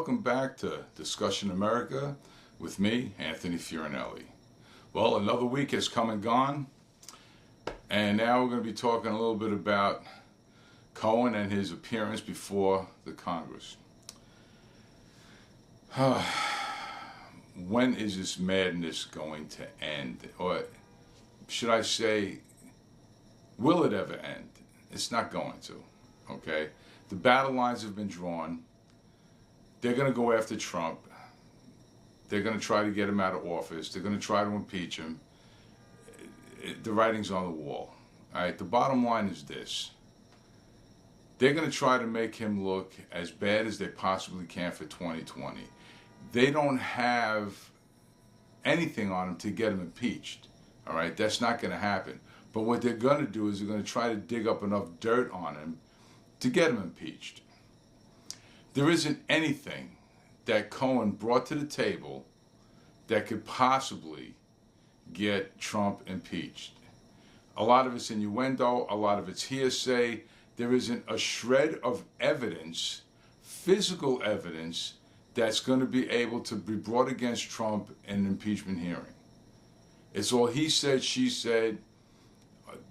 welcome back to Discussion America with me, Anthony Fiorinelli. Well, another week has come and gone, and now we're going to be talking a little bit about Cohen and his appearance before the Congress. When is this madness going to end? Or should I say, will it ever end? It's not going to, okay? The battle lines have been drawn. They're going to go after Trump. They're going to try to get him out of office. They're going to try to impeach him. The writing's on the wall. All right, the bottom line is this. They're going to try to make him look as bad as they possibly can for 2020. They don't have anything on him to get him impeached. All right, that's not going to happen. But what they're going to do is they're going to try to dig up enough dirt on him to get him impeached. There isn't anything that Cohen brought to the table that could possibly get Trump impeached. A lot of it's innuendo, a lot of it's hearsay. There isn't a shred of evidence, physical evidence, that's going to be able to be brought against Trump in an impeachment hearing. It's all he said, she said.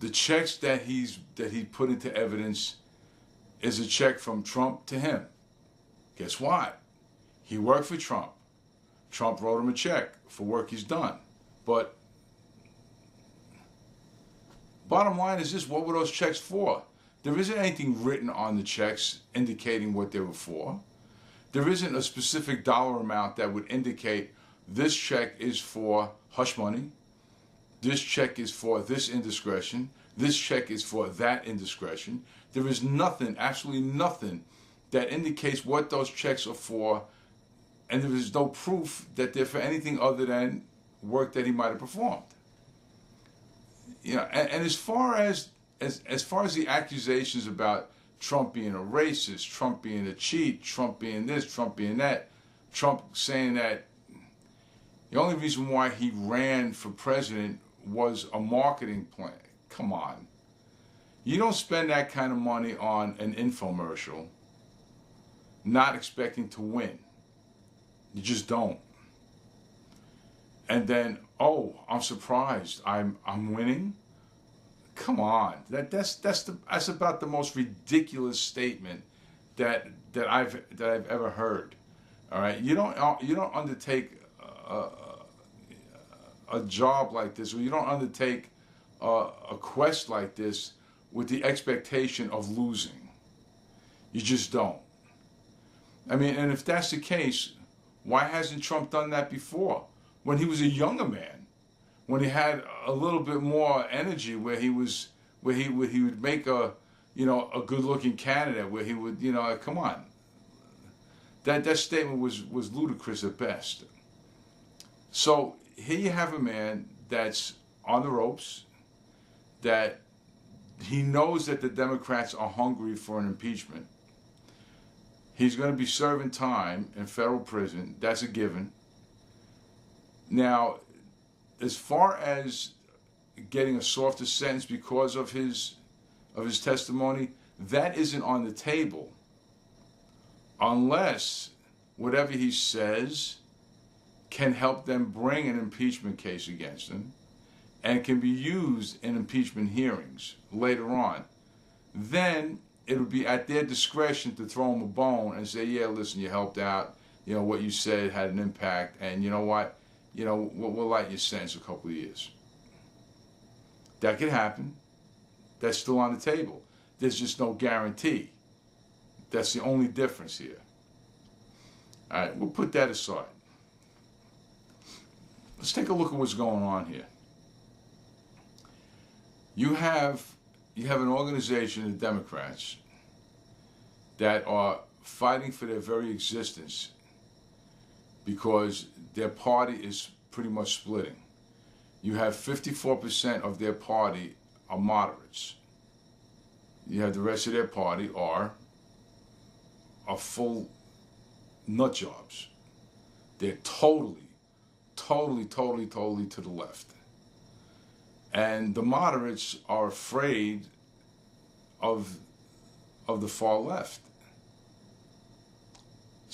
The checks that he put into evidence is a check from Trump to him. Guess what? He worked for Trump. Trump wrote him a check for work he's done. But bottom line is this, what were those checks for? There isn't anything written on the checks indicating what they were for. There isn't a specific dollar amount that would indicate this check is for hush money. This check is for this indiscretion. This check is for that indiscretion. There is nothing, absolutely nothing, that indicates what those checks are for, and there is no proof that they're for anything other than work that he might have performed. You know, and as far as the accusations about Trump being a racist, Trump being a cheat, Trump being this, Trump being that, Trump saying that the only reason why he ran for president was a marketing plan. Come on. You don't spend that kind of money on an infomercial not expecting to win. You just don't. And then, oh, I'm surprised. I'm winning? Come on. That's about the most ridiculous statement that I've ever heard. All right? You don't undertake a job like this, or you don't undertake a quest like this with the expectation of losing. You just don't. I mean, and if that's the case, why hasn't Trump done that before? When he was a younger man, when he had a little bit more energy, where he would make a good-looking candidate, where he would, come on. That statement was ludicrous at best. So here you have a man that's on the ropes, that he knows that the Democrats are hungry for an impeachment. He's going to be serving time in federal prison. That's a given. Now, as far as getting a softer sentence because of his testimony, that isn't on the table unless whatever he says can help them bring an impeachment case against him and can be used in impeachment hearings later on. Then it would be at their discretion to throw him a bone and say, yeah, listen, you helped out. What you said had an impact. And you know what? We'll lighten your sentence a couple of years. That could happen. That's still on the table. There's just no guarantee. That's the only difference here. All right, we'll put that aside. Let's take a look at what's going on here. You have an organization, the Democrats, that are fighting for their very existence because their party is pretty much splitting. You have 54% of their party are moderates. You have the rest of their party are full nut jobs. They're totally to the left. And the moderates are afraid of the far left.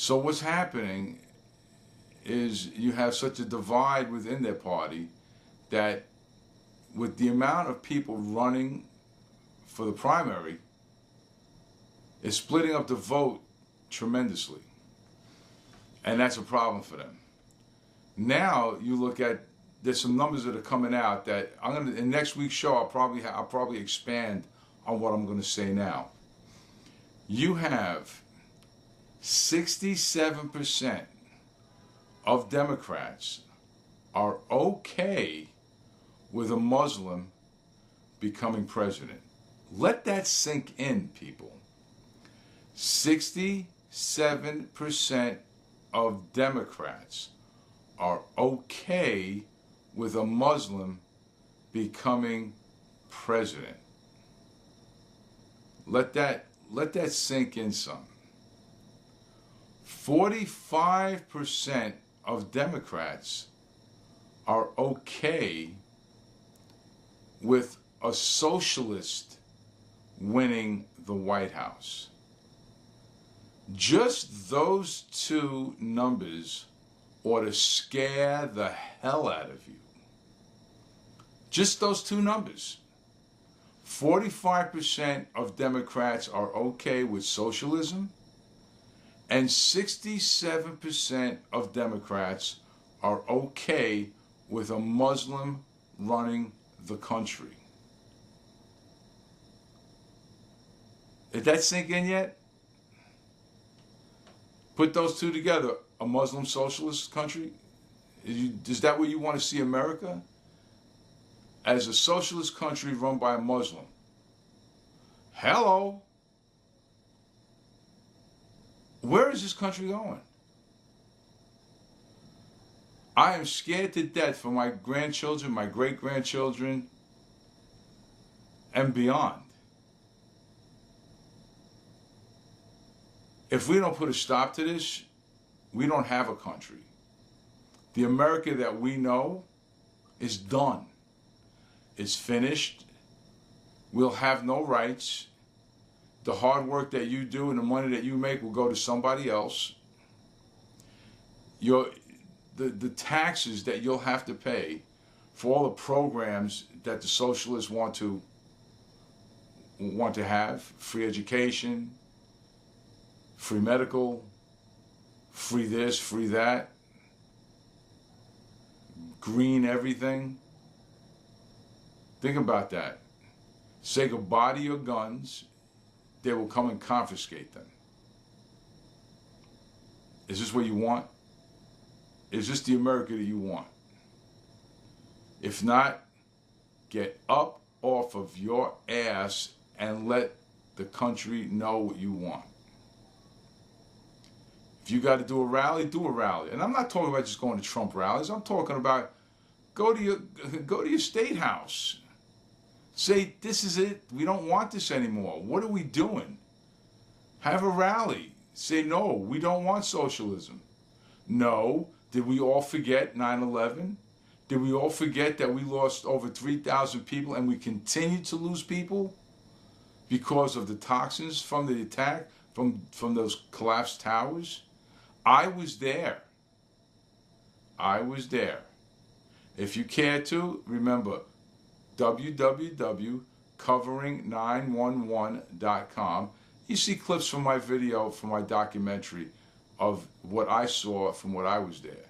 So what's happening is you have such a divide within their party that with the amount of people running for the primary, it's splitting up the vote tremendously. And that's a problem for them. Now you look at, there's some numbers that are coming out that I'm gonna, in next week's show, I'll probably expand on what I'm gonna say now. You have 67% of Democrats are okay with a Muslim becoming president. Let that sink in, people. 67% of Democrats are okay with a Muslim becoming president. Let that sink in some. 45% of Democrats are okay with a socialist winning the White House. Just those two numbers ought to scare the hell out of you. Just those two numbers. 45% of Democrats are okay with socialism, and 67% of Democrats are okay with a Muslim running the country. Did that sink in yet? Put those two together, a Muslim socialist country? Is that where you want to see America? As a socialist country run by a Muslim. Hello? Where is this country going? I am scared to death for my grandchildren, my great-grandchildren, and beyond. If we don't put a stop to this, we don't have a country. The America that we know is done. It's finished. We'll have no rights. The hard work that you do and the money that you make will go to somebody else. The taxes that you'll have to pay for all the programs that the socialists want to have, free education, free medical, free this, free that, green everything. Think about that. Say goodbye to your guns. They will come and confiscate them. Is this what you want? Is this the America that you want? If not, get up off of your ass and let the country know what you want. If you got to do a rally, do a rally. And I'm not talking about just going to Trump rallies. I'm talking about go to your state house. Say, this is it. We don't want this anymore. What are we doing? Have a rally. Say, no, we don't want socialism. No. Did we all forget 9/11? Did we all forget that we lost over 3,000 people and we continue to lose people because of the toxins from the attack, from those collapsed towers? I was there. I was there. If you care to, remember, www.covering911.com. You see clips from my video, from my documentary of what I saw from what I was there.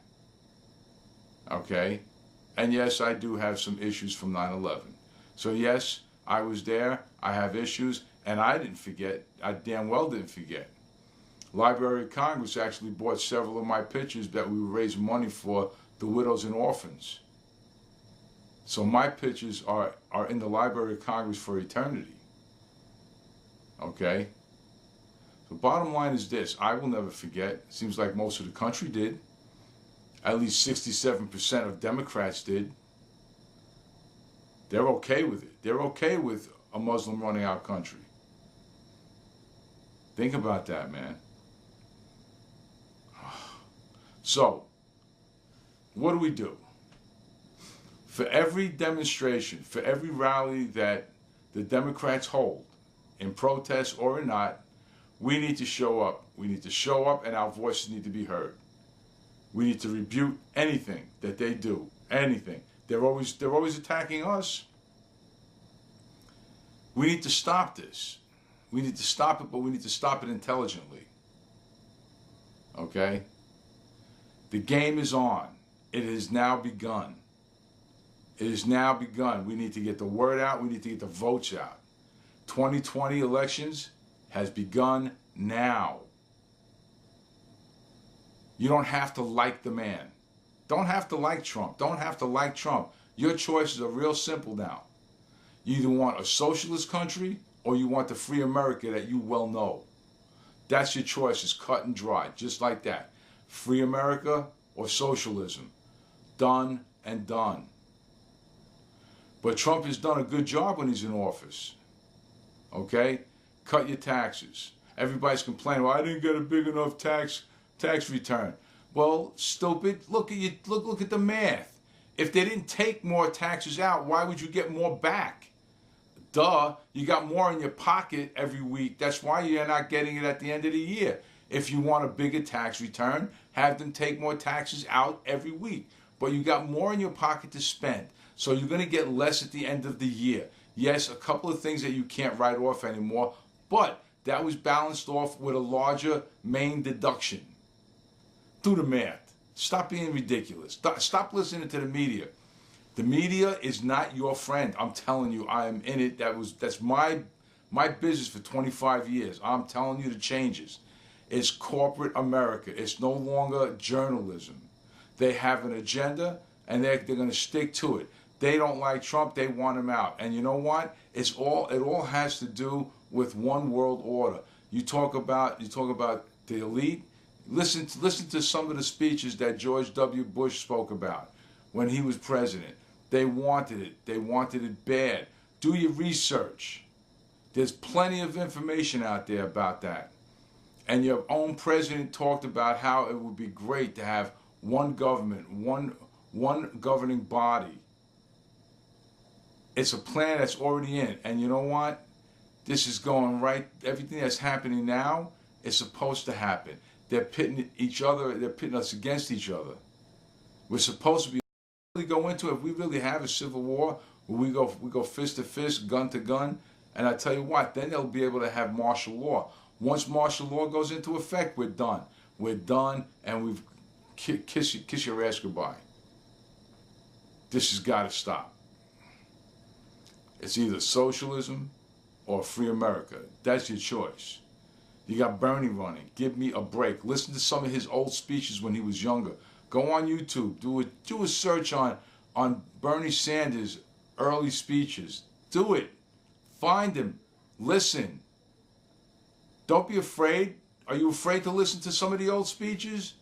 Okay? And yes, I do have some issues from 9/11. So yes, I was there, I have issues, and I didn't forget. I damn well didn't forget. Library of Congress actually bought several of my pictures that we were raising money for the widows and orphans. So my pictures are in the Library of Congress for eternity. Okay? The bottom line is this. I will never forget. Seems like most of the country did. At least 67% of Democrats did. They're okay with it. They're okay with a Muslim running our country. Think about that, man. So, what do? For every demonstration, for every rally that the Democrats hold, in protest or not, We need to show up. We need to show up, and our voices need to be heard. We need to rebuke anything that they do. Anything. They're always attacking us. We need to stop this. We need to stop it, but we need to stop it intelligently. Okay? The game is on. It has now begun. It has now begun. We need to get the word out. We need to get the votes out. 2020 elections has begun now. You don't have to like the man. Don't have to like Trump. Don't have to like Trump. Your choices are real simple now. You either want a socialist country or you want the free America that you well know. That's your choice. It's cut and dry, just like that. Free America or socialism. Done and done. But Trump has done a good job when he's in office. Okay? Cut your taxes. Everybody's complaining, well, I didn't get a big enough tax return. Well, stupid, look at the math. If they didn't take more taxes out, why would you get more back? Duh, you got more in your pocket every week. That's why you're not getting it at the end of the year. If you want a bigger tax return, have them take more taxes out every week. But you got more in your pocket to spend. So you're going to get less at the end of the year. Yes, a couple of things that you can't write off anymore, but that was balanced off with a larger main deduction. Do the math. Stop being ridiculous. Stop listening to the media. The media is not your friend. I'm telling you, I am in it. That's my business for 25 years. I'm telling you the changes. It's corporate America. It's no longer journalism. They have an agenda, and they're going to stick to it. They don't like Trump. They want him out. And you know what? It all has to do with one world order. You talk about the elite. Listen to some of the speeches that George W. Bush spoke about when he was president. They wanted it. They wanted it bad. Do your research. There's plenty of information out there about that. And your own president talked about how it would be great to have one government, one governing body. It's a plan that's already in. And you know what? This is going right. Everything that's happening now is supposed to happen. They're pitting each other. They're pitting us against each other. We're supposed to be go into it. If we really have a civil war, where we go fist to fist, gun to gun, and I tell you what, then they'll be able to have martial law. Once martial law goes into effect, we're done. We're done, and we've kiss your ass goodbye. This has got to stop. It's either socialism or free America. That's your choice. You got Bernie running. Give me a break. Listen to some of his old speeches when he was younger. Go on YouTube. Do a search on Bernie Sanders' early speeches. Do it. Find him. Listen. Don't be afraid. Are you afraid to listen to some of the old speeches?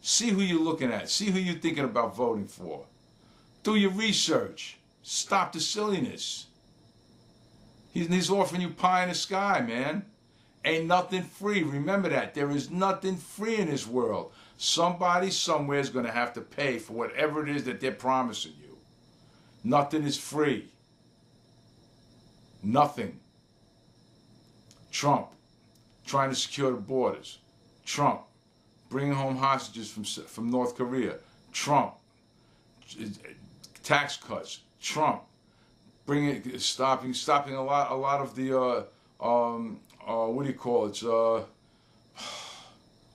See who you're looking at. See who you're thinking about voting for. Do your research. Stop the silliness. He's offering you pie in the sky, man. Ain't nothing free. Remember that. There is nothing free in this world. Somebody somewhere is going to have to pay for whatever it is that they're promising you. Nothing is free. Nothing. Trump trying to secure the borders. Trump bringing home hostages from North Korea. Trump tax cuts. Trump stopping a lot of the what do you call it?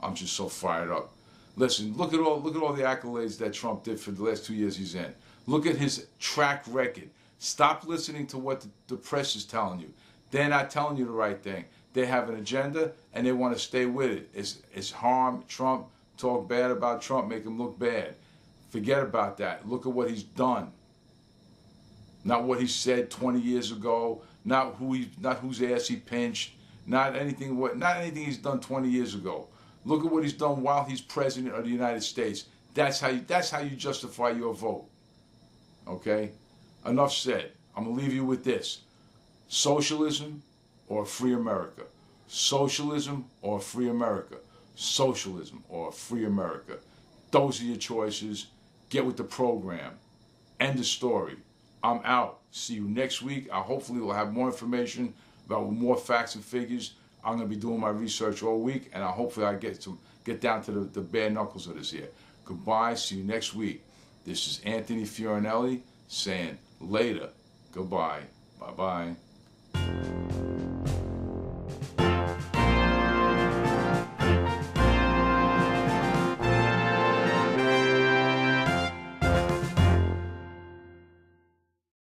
I'm just so fired up. Listen, look at all the accolades that Trump did for the last 2 years he's in. Look at his track record. Stop listening to what the press is telling you. They're not telling you the right thing. They have an agenda and they want to stay with it. It's harm Trump, talk bad about Trump, make him look bad. Forget about that. Look at what he's done. Not what he said 20 years ago. Not whose ass he pinched. Not anything he's done 20 years ago. Look at what he's done while he's president of the United States. That's how you justify your vote. Okay? Enough said. I'm going to leave you with this. Socialism or free America. Socialism or free America. Socialism or free America. Those are your choices. Get with the program. End the story. I'm out. See you next week. I hopefully will have more information about more facts and figures. I'm going to be doing my research all week, and hopefully I get down to the bare knuckles of this here. Goodbye. See you next week. This is Anthony Fiorinelli saying later. Goodbye. Bye-bye.